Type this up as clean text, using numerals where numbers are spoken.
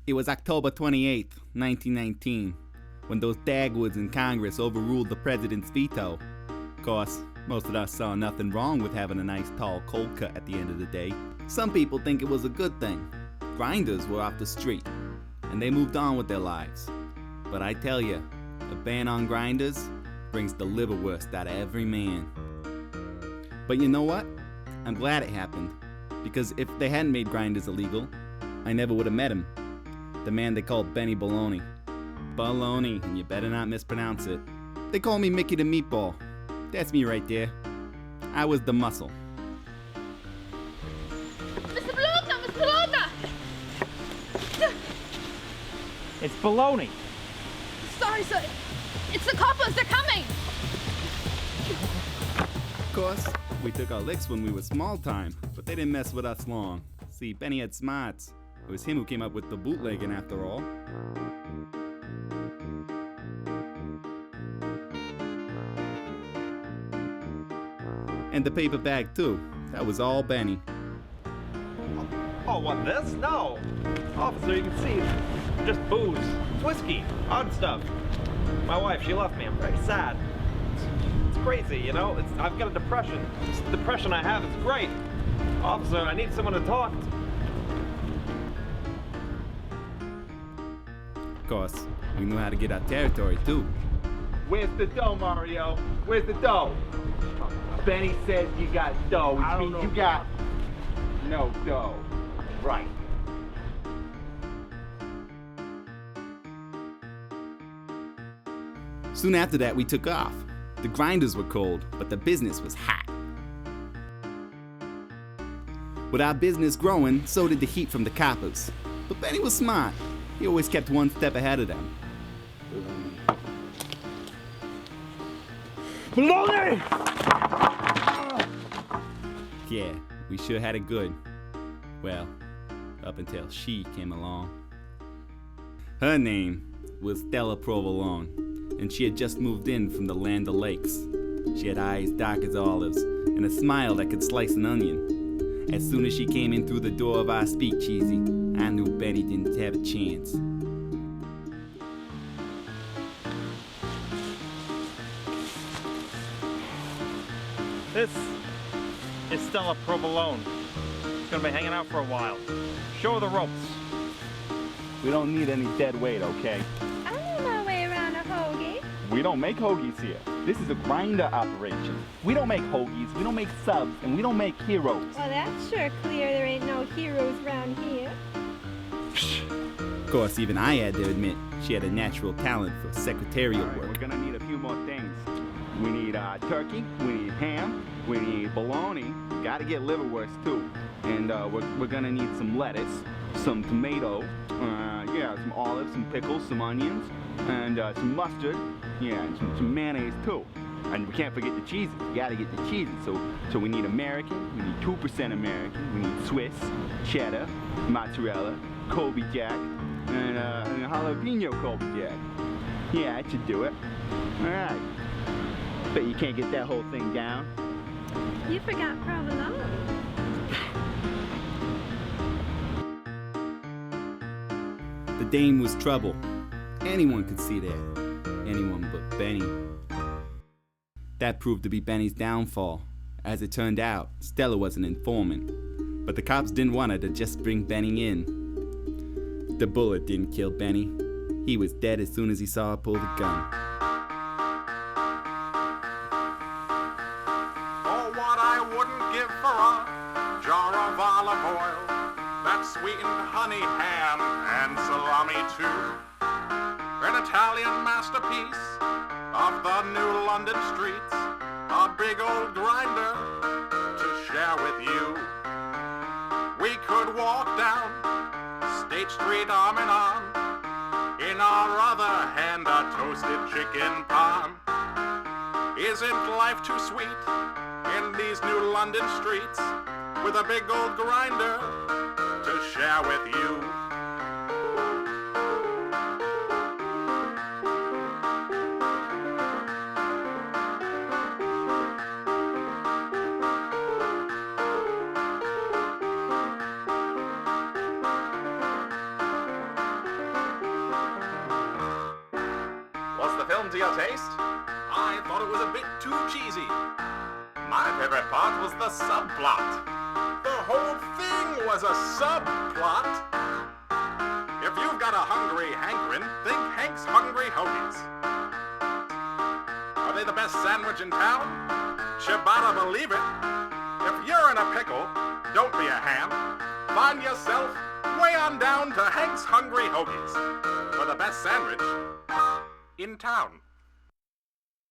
It was October 28th, 1919, when those dagwoods in Congress overruled the president's veto. Of course, most of us saw nothing wrong with having a nice tall cold cut at the end of the day. Some people think it was a good thing. Grinders were off the street, and they moved on with their lives. But I tell you, a ban on grinders brings the liverwurst out of every man. But you know what? I'm glad it happened, because if they hadn't made grinders illegal, I never would have met him. The man they called Benny Baloney. Baloney, and you better not mispronounce it. They call me Mickey the Meatball. That's me right there. I was the muscle. Mr. Bologna! Mr. Bologna! It's baloney. Sorry, sir. It's the coppers. They're coming. Of course, we took our licks when we were small time, but they didn't mess with us long. See, Benny had smarts. It was him who came up with the bootlegging after all. And the paper bag too. That was all Benny. Oh, what, this? No. Officer, you can see, just booze. It's whiskey. Odd stuff. My wife, she left me. I'm very sad. It's crazy, you know? I've got a depression. This depression I have is great. Officer, I need someone to talk to. Of course, we knew how to get our territory too. Where's the dough, Mario? Where's the dough? Benny says you got dough, which means you got no dough. Right. Soon after that, we took off. The grinders were cold, but the business was hot. With our business growing, so did the heat from the coppers. But Benny was smart. He always kept one step ahead of them. Baloney! Yeah, we sure had it good. Well, up until she came along. Her name was Stella Provolone, and she had just moved in from the Land of Lakes. She had eyes dark as olives, and a smile that could slice an onion. As soon as she came in through the door of our speakeasy, I knew Benny didn't have a chance. This is Stella Provolone. She's gonna be hanging out for a while. Show her the ropes. We don't need any dead weight, okay? I know my way around a hoagie. We don't make hoagies here. This is a grinder operation. We don't make hoagies, we don't make subs, and we don't make heroes. Well, that's sure clear there ain't no heroes around here. Of course, even I had to admit she had a natural talent for secretarial All right, work. we're gonna need a few more things. We need turkey, we need ham, we need bologna, we gotta get liverwurst too. And we're gonna need some lettuce, some tomato, some olives, some pickles, some onions, and some mustard, and some mayonnaise too. And we can't forget the cheeses. We gotta get the cheeses. So we need American, we need 2% American, we need Swiss, cheddar, mozzarella, Colby Jack, and a jalapeno Colby Jack. Yeah, that should do it. All right. Bet you can't get that whole thing down. You forgot provolone. The dame was trouble. Anyone could see that. Anyone but Benny. That proved to be Benny's downfall. As it turned out, Stella was an informant. But the cops didn't want her to just bring Benny in. The bullet didn't kill Benny. He was dead as soon as he saw her pull the gun. Oh, what I wouldn't give for a jar of olive oil, that sweetened honey ham and salami too. An Italian masterpiece of the new London streets, a big old grinder to share with you. We could walk down State Street arm in arm, in our other hand a toasted chicken palm. Isn't life too sweet in these new London streets, with a big old grinder to share with you? taste. I thought it was a bit too cheesy. My favorite part was the subplot. The whole thing was a subplot. If you've got a hungry hankering, think Hank's Hungry Hoagies. Are they the best sandwich in town? Ciabatta believe it. If you're in a pickle, don't be a ham. Find yourself way on down to Hank's Hungry Hoagies for the best sandwich in town.